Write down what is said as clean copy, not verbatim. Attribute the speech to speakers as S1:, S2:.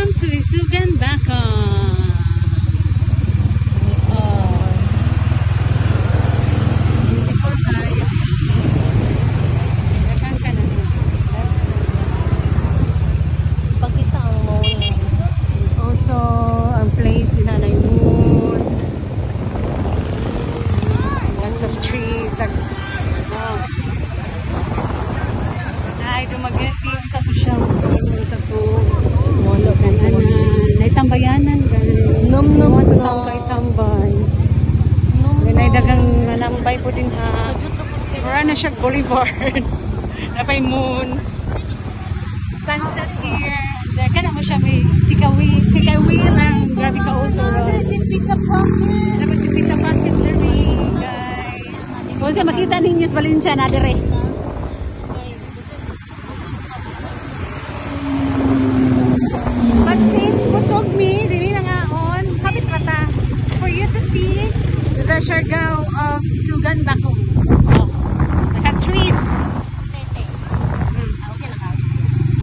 S1: Welcome to Isugan Bacong. Beautiful tayo. Dagang ka na.
S2: Pakita ang mall.
S1: Also, ang place ni Nanay Moon. Lots of trees. Wow. Ay, dumagati sa to siya. Sa to.
S2: Wala ka
S1: Kanan. Naitambayanan.
S2: Num-num
S1: Mga
S2: na.
S1: tutambay-tambay. May dagang nalambay po din ha. Wala na siya boulevard. Napay moon. Sunset here. Daka na mo siya may tikaway lang. Grabe ka uso. Dapat si Pita Pocket Larry, guys. Kung siya makita ninyo sa Valencia na dire. But since busog me, dili na nga on, kapit mata for you to see the Siargao of Isugan Bacong.